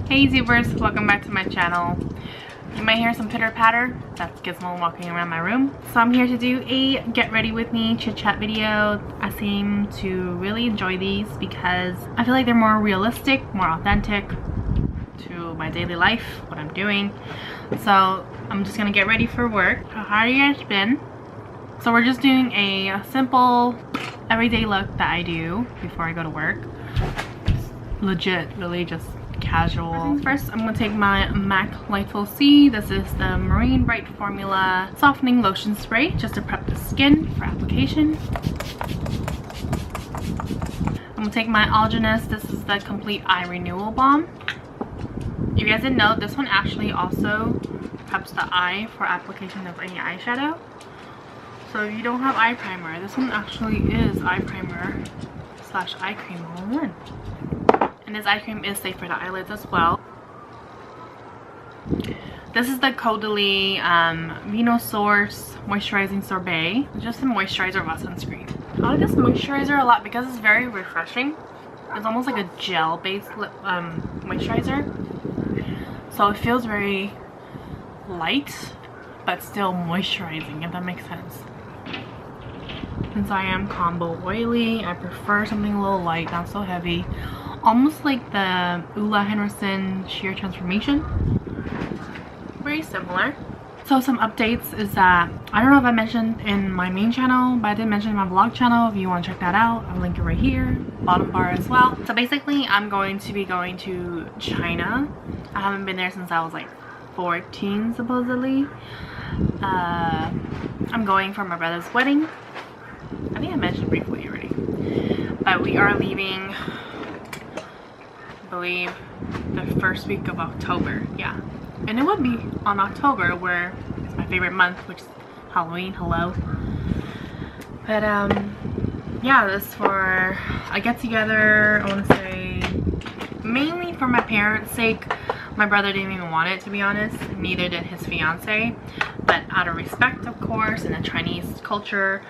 Hey Zebras, welcome back to my channel. You might hear some pitter patter. That's Gizmo walking around my room. So I'm here to do a get ready with me chit chat video. I seem to really enjoy these because I feel like they're more realistic, more authentic to my daily life, what I'm doing. So I'm just gonna get ready for work. How have you guys been? So we're just doing a simple everyday look that I do before I go to work. Legit, really just casual. First, I'm gonna take my MAC Lightful C. This is the Marine Bright Formula Softening Lotion Spray, just to prep the skin for application. I'm gonna take my Algenist. This is the Complete Eye Renewal Balm. If you guys didn't know, this one actually also preps the eye for application of any eyeshadow. So if you don't have eye primer, this one actually is eye primer slash eye cream all in one. And this eye cream is safe for the eyelids as well. This is the Caudalie Venosource Moisturizing Sorbet. It's just a moisturizer without sunscreen. I like this moisturizer a lot because it's very refreshing. It's almost like a gel-based moisturizer. So it feels very light, but still moisturizing, if that makes sense. Since I am combo oily, I prefer something a little light, not so heavy. Almost like the Ulla Henderson Sheer Transformation. Very similar. So some updates is that, I don't know if I mentioned in my main channel, but I did mention in my vlog channel. If you want to check that out, I'll link it right here, bottom bar as well. So basically, I'm going to be going to China. I haven't been there since I was like 14 supposedly. I'm going for my brother's wedding. I think I mentioned briefly already. But we are leaving, I believe, the first week of October. Yeah, and it would be on October, where it's my favorite month, which is Halloween. Hello. But yeah, this is for a get together. I want to say mainly for my parents' sake. My brother didn't even want it, to be honest. Neither did his fiance. But out of respect, of course, in the Chinese culture,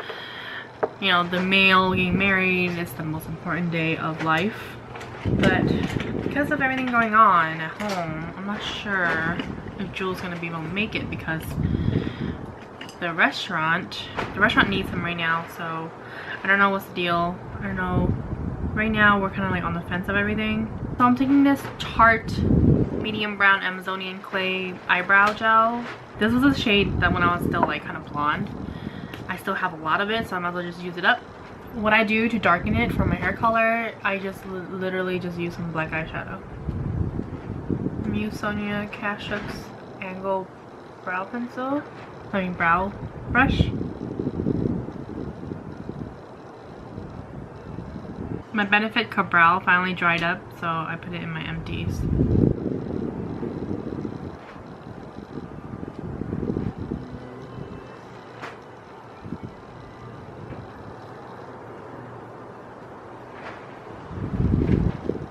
you know, the male getting married is the most important day of life. But because of everything going on at home, I'm not sure if Jules gonna be able to make it, because the restaurant needs him right now. So I don't know what's the deal. I don't know. Right now we're kind of like on the fence of everything. So I'm taking this Tarte medium brown Amazonian clay eyebrow gel. This was a shade that when I was still like kind of blonde. I still have a lot of it, so I might as well just use it up. What I do to darken it for my hair color, I just literally just use some black eyeshadow. I'm using Sonia Kashuk's Angle Brow Pencil. I mean brow brush. My Benefit Cabral finally dried up, so I put it in my empties.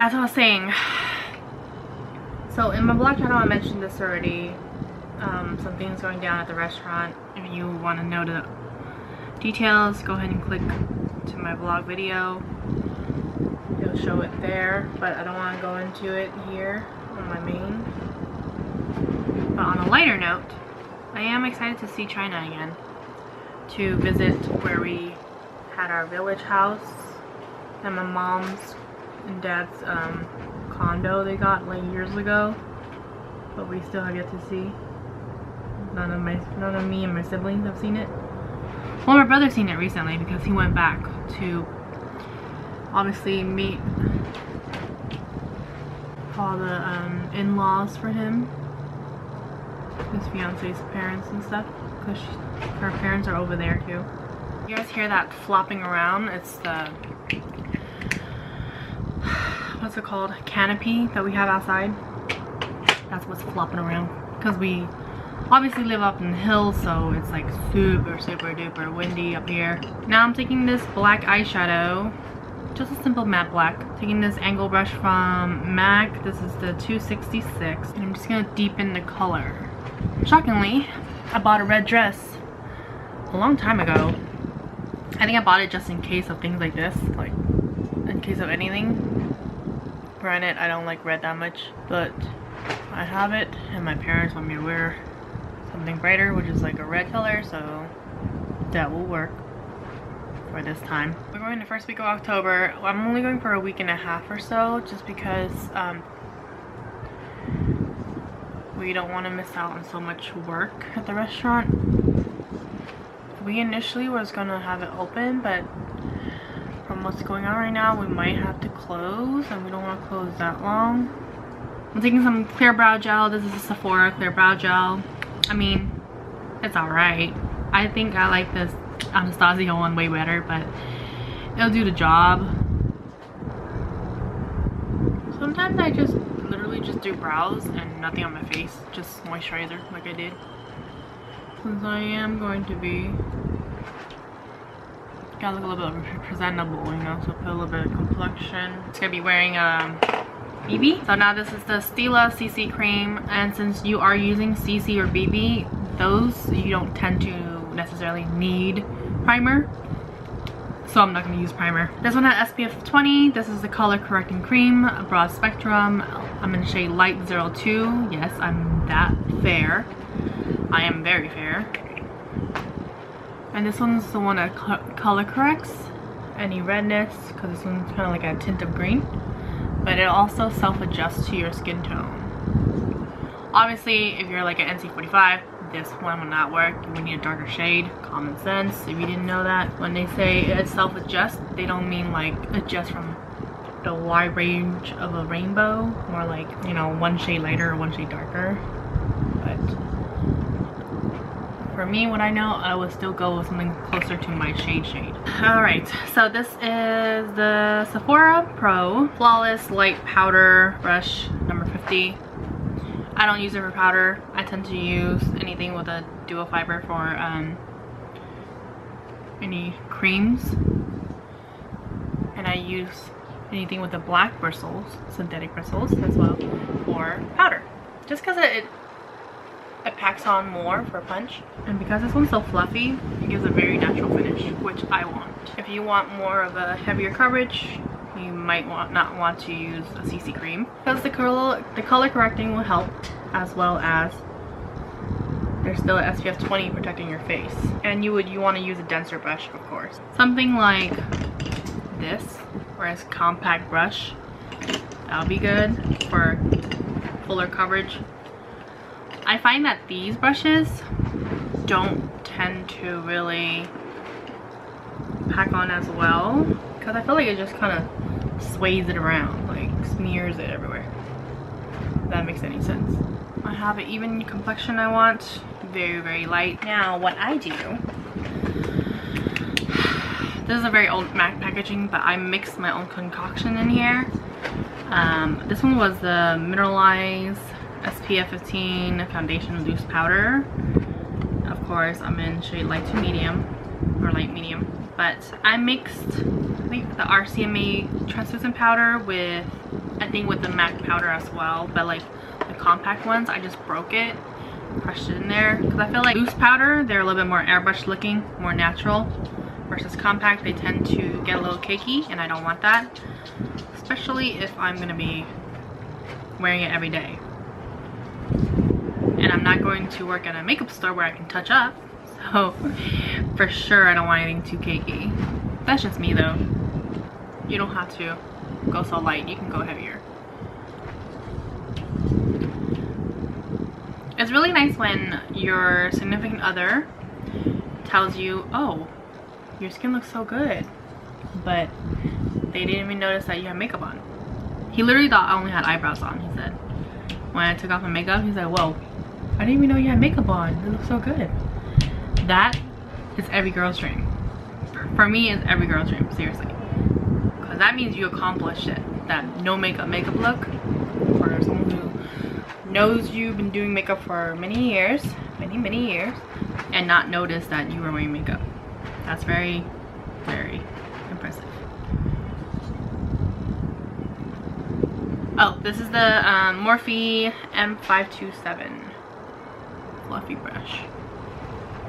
As I was saying, so in my vlog channel I mentioned this already. Something's going down at the restaurant. If you want to know the details, go ahead and click to my vlog video. It'll show it there, but I don't want to go into it here on my main. But on a lighter note, I am excited to see China again, to visit where we had our village house and my mom's and dad's condo they got like years ago, but we still have yet to see. None of me and my siblings have seen it. Well, my brother's seen it recently because he went back to obviously meet all the in-laws for him, his fiance's parents and stuff, because her parents are over there too. You guys hear that flopping around? It's the, what's it called, canopy that we have outside. That's what's flopping around, because we obviously live up in the hills, so it's like super duper windy up here. Now I'm taking this black eyeshadow, just a simple matte black, taking this angle brush from MAC. This is the 266, and I'm just gonna deepen the color. Shockingly, I bought a red dress a long time ago. I think I bought it just in case of things like this, like in case of anything. Granted, I don't like red that much, but I have it, and my parents want me to wear something brighter, which is like a red color, so that will work for this time. We're going the first week of October. I'm only going for a week and a half or so, just because we don't want to miss out on so much work at the restaurant. We initially was gonna have it open, but from what's going on right now, we might have to close, and we don't want to close that long. I'm taking some clear brow gel. This is a Sephora clear brow gel. I mean, it's alright. I think I like this Anastasia one way better, but it'll do the job. Sometimes I just literally just do brows and nothing on my face, just moisturizer like I did. Since I am going to be, gotta look a little bit presentable, you know, so put a little bit of complexion. It's gonna be wearing BB. So now this is the Stila CC cream, and since you are using CC or BB, those you don't tend to necessarily need primer, so I'm not going to use primer. This one has SPF 20. This is the color correcting cream, a broad spectrum. I'm in shade light 02. Yes, I'm that fair. I am very fair. And this one's the one that color corrects any redness, because this one's kind of like a tint of green, but it also self-adjusts to your skin tone. Obviously, if you're like an NC45, this one will not work. You would need a darker shade. Common sense, if you didn't know that. When they say it self-adjusts, they don't mean like adjust from the wide range of a rainbow, more like, you know, one shade lighter or one shade darker. But for me, what I know, I would still go with something closer to my shade. Alright, so this is the Sephora Pro Flawless Light Powder Brush number 50. I don't use it for powder. I tend to use anything with a dual fiber for any creams. And I use anything with the black bristles, synthetic bristles as well, for powder. Just because it packs on more for a punch. And because this one's so fluffy, it gives a very natural finish, which I want. If you want more of a heavier coverage, you might not want to use a CC cream, because the color correcting will help, as well as there's still an SPF 20 protecting your face. And you want to use a denser brush, of course. Something like this, or a compact brush, that'll be good for fuller coverage. I find that these brushes don't tend to really pack on as well, because I feel like it just kind of sways it around, like smears it everywhere. If that makes any sense. I have an even complexion I want, very, very light. Now what I do, this is a very old MAC packaging, but I mixed my own concoction in here. This one was the Mineralized SPF 15 foundation loose powder. Of course, I'm in shade light to medium, or light medium. But I mixed, I think, the RCMA translucent powder with, I think, with the MAC powder as well. But like the compact ones, I just broke it, crushed it in there. Because I feel like loose powder, they're a little bit more airbrush looking, more natural. Versus compact, they tend to get a little cakey, and I don't want that. Especially if I'm going to be wearing it every day. And I'm not going to work at a makeup store where I can touch up. So for sure I don't want anything too cakey. That's just me though. You don't have to go so light, you can go heavier. It's really nice when your significant other tells you, oh, your skin looks so good, but they didn't even notice that you have makeup on. He literally thought I only had eyebrows on, he said. When I took off my makeup, he's like, whoa, I didn't even know you had makeup on. It looks so good. That is every girl's dream. For me, it's every girl's dream, seriously. Because that means you accomplished it. That no makeup look. For someone who knows you've been doing makeup for many years, many years, and not notice that you were wearing makeup. That's very, very impressive. Oh, this is the Morphe M527 fluffy brush.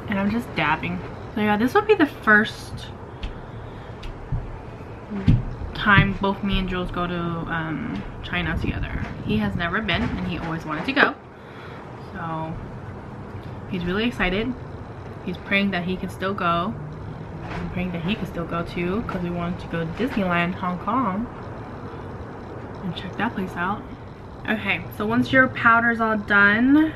And I'm just dabbing. So yeah, this would be the first time both me and Jules go to China together. He has never been and he always wanted to go. So he's really excited. He's praying that he can still go. I'm praying that he can still go too, because we wanted to go to Disneyland, Hong Kong, and check that place out. Okay, so once your powder's all done,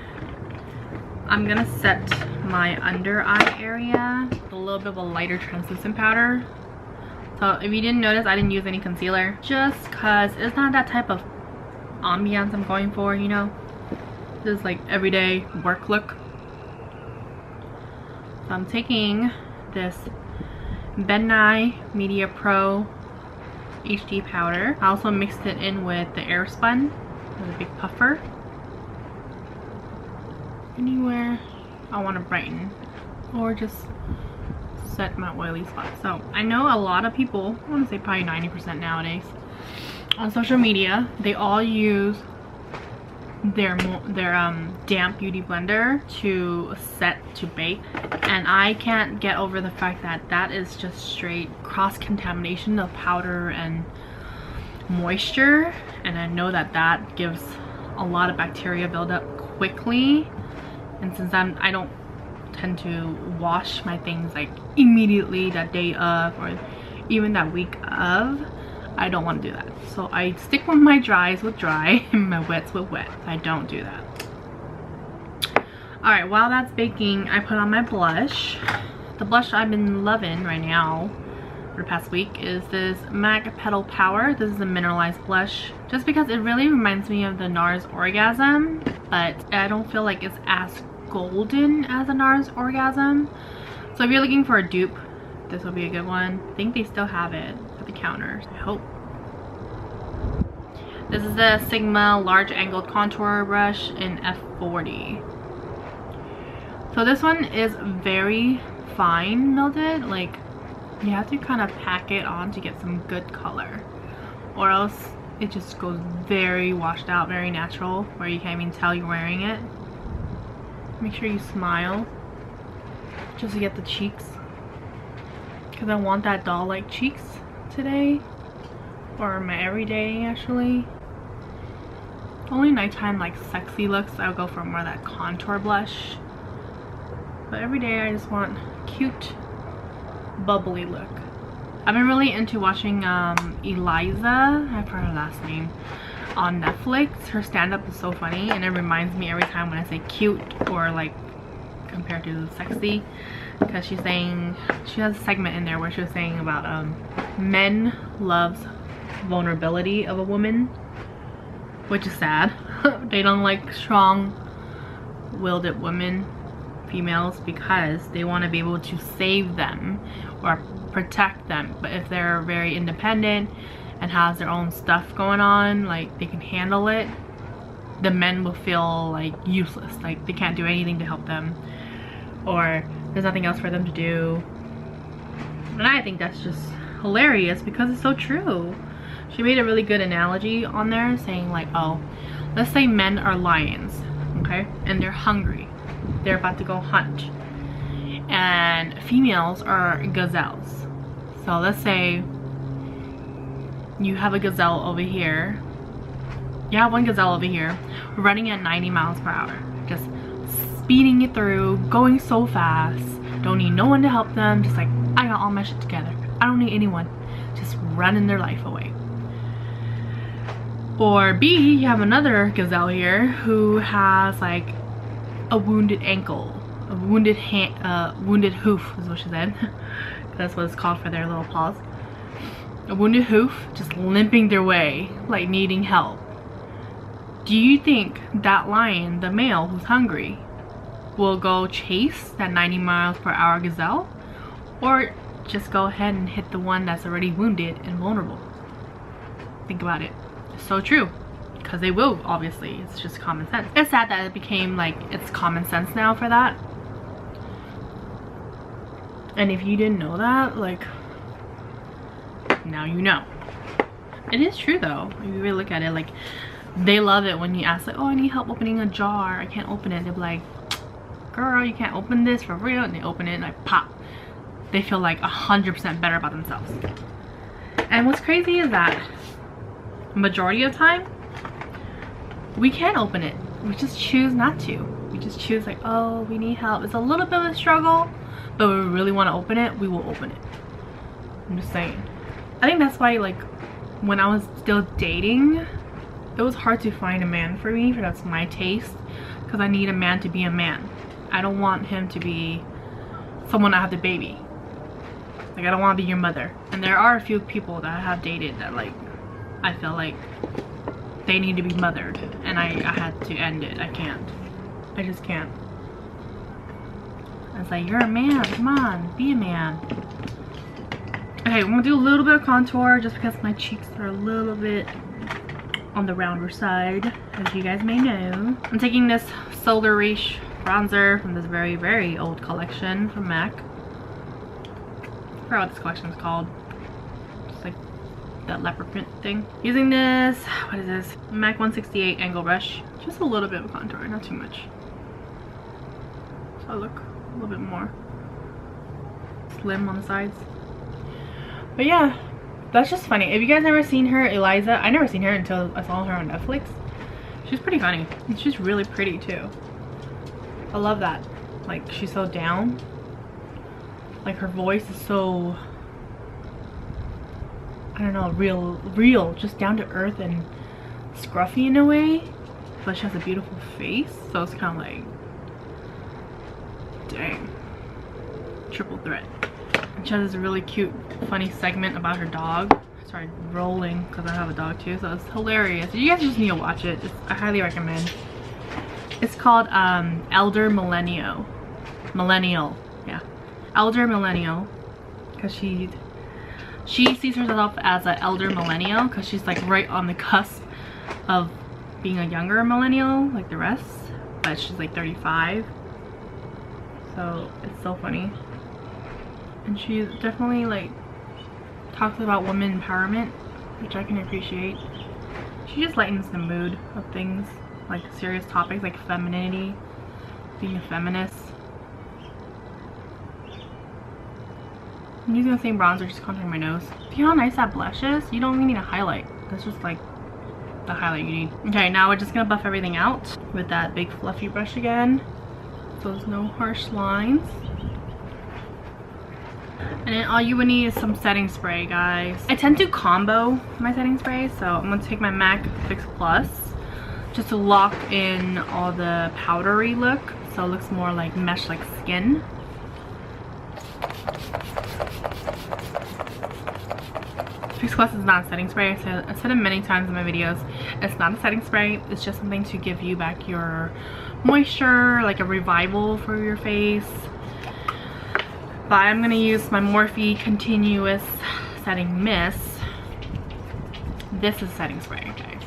I'm gonna set my under eye area with a little bit of a lighter translucent powder. So if you didn't notice, I didn't use any concealer, just cause it's not that type of ambiance I'm going for, you know. This is like everyday work look. So I'm taking this Ben Nye Media Pro HD powder. I also mixed it in with the Airspun with a big puffer. Anywhere I want to brighten or just set my oily spots. So I know a lot of people, I want to say probably 90% nowadays on social media, they all use their damp beauty blender to set to bake, and I can't get over the fact that that is just straight cross-contamination of powder and moisture, and I know that that gives a lot of bacteria buildup quickly. And since I don't tend to wash my things like immediately that day of or even that week of, I don't want to do that. So I stick with my dries with dry and my wets with wet. I don't do that. Alright, while that's baking, I put on my blush. The blush I've been loving right now for the past week is this MAC Petal Power. This is a mineralized blush, just because it really reminds me of the NARS Orgasm, but I don't feel like it's as golden as a NARS Orgasm. So if you're looking for a dupe, this will be a good one. I think they still have it at the counters, I hope. This is the Sigma Large Angled Contour Brush in F40. So this one is very fine melted, like you have to kind of pack it on to get some good color, or else it just goes very washed out, very natural, where you can't even tell you're wearing it. Make sure you smile just to get the cheeks, because I want that doll-like cheeks today, or my everyday actually. Only nighttime like sexy looks I'll go for more of that contour blush, but every day I just want cute bubbly look. I've been really into watching Eliza, I forgot her last name, on Netflix. Her stand-up is so funny, and it reminds me every time when I say cute or like compared to sexy, because she's saying, she has a segment in there where she was saying about men loves vulnerability of a woman, which is sad. They don't like strong-willed women, females, because they want to be able to save them or protect them. But if they're very independent and has their own stuff going on, like they can handle it, the men will feel like useless, like they can't do anything to help them, or there's nothing else for them to do. And I think that's just hilarious because it's so true. She made a really good analogy on there, saying like, oh, let's say men are lions, okay, and they're hungry, they're about to go hunt, and females are gazelles. So let's say you have a gazelle over here, you have one gazelle over here running at 90 miles per hour, just speeding it through, going so fast, don't need no one to help them, just like, I got all my shit together, I don't need anyone, just running their life away. Or B, you have another gazelle here who has like a wounded ankle, a wounded hand, wounded hoof is what she said. That's what it's called for their little paws. A wounded hoof, just limping their way, like needing help. Do you think that lion, the male who's hungry, will go chase that 90 miles per hour gazelle, or just go ahead and hit the one that's already wounded and vulnerable? Think about it. It's so true, because they will, obviously. It's just common sense. It's sad that it became like it's common sense now for that. And if you didn't know that, like, now you know. It is true though. If you really look at it, like, they love it when you ask like, oh, I need help opening a jar, I can't open it. They're like, girl, you can't open this for real. And they open it and like pop. They feel like 100% better about themselves. And what's crazy is that majority of the time we can open it, we just choose not to. We just choose like, oh, we need help, it's a little bit of a struggle, but we really want to open it, we will open it. I'm just saying. I think that's why, like, when I was still dating, it was hard to find a man for me, for that's my taste, because I need a man to be a man. I don't want him to be someone I have to baby. Like, I don't want to be your mother. And there are a few people that I have dated that, like, I feel like they need to be mothered, and I had to end it. I can't. I just can't. I was like, you're a man, come on, be a man. Okay, I'm gonna do a little bit of contour just because my cheeks are a little bit on the rounder side, as you guys may know. I'm taking this Solar Reach bronzer from this very, very old collection from MAC. I forgot what this collection is called. Just like that leopard print thing. Using this, what is this? MAC 168 angle brush. Just a little bit of contour, not too much. So I look a little bit more slim on the sides. But yeah, that's just funny. If you guys never seen her, Eliza, I never seen her until I saw her on Netflix. She's pretty funny. And she's really pretty too. I love that. Like, she's so down. Like, her voice is so, I don't know, real, just down to earth and scruffy in a way. But she has a beautiful face, so it's kind of like, dang, triple threat. And she has this really cute, funny segment about her dog. I started rolling because I have a dog too, so it's hilarious. You guys just need to watch it. I highly recommend. It's called Elder Millennial. Yeah, Elder Millennial, because she sees herself as an elder millennial because she's like right on the cusp of being a younger millennial like the rest, but she's like 35. So it's so funny. And she definitely like talks about women empowerment, which I can appreciate. She just lightens the mood of things, like serious topics like femininity, being a feminist. I'm using the same bronzer, just contouring my nose. See how nice that blushes? You don't even need a highlight. That's just like the highlight you need. Okay, now we're just gonna buff everything out with that big fluffy brush again, so there's no harsh lines. And then all you would need is some setting spray, guys. I tend to combo my setting spray, so I'm gonna take my MAC Fix Plus just to lock in all the powdery look, so it looks more like mesh like skin. Fix Plus is not a setting spray. I said it many times in my videos. It's not a setting spray. It's just something to give you back your moisture, like a revival for your face. But I'm gonna use my Morphe Continuous Setting Mist. This is setting spray, guys.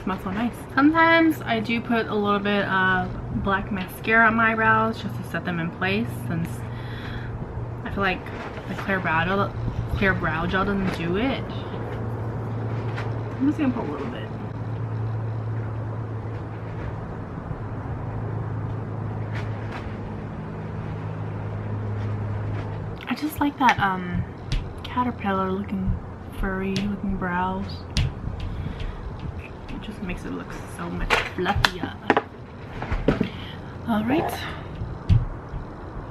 Smells so nice. Sometimes I do put a little bit of black mascara on my eyebrows just to set them in place, since I feel like the clear brow gel doesn't do it. I'm just gonna put a little bit. I just like that caterpillar looking, furry looking brows. It just makes it look so much fluffier. Alright,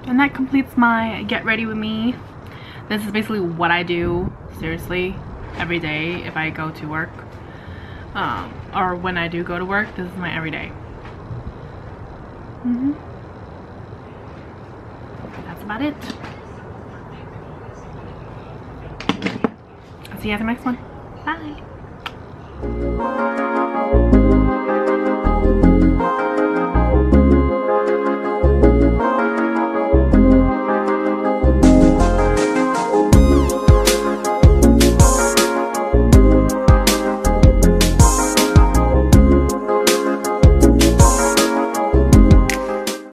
and that completes my get ready with me. This is basically what I do, seriously, every day if I go to work, or when I do go to work. This is my everyday. That's about it. I'll see you at the next one. Bye.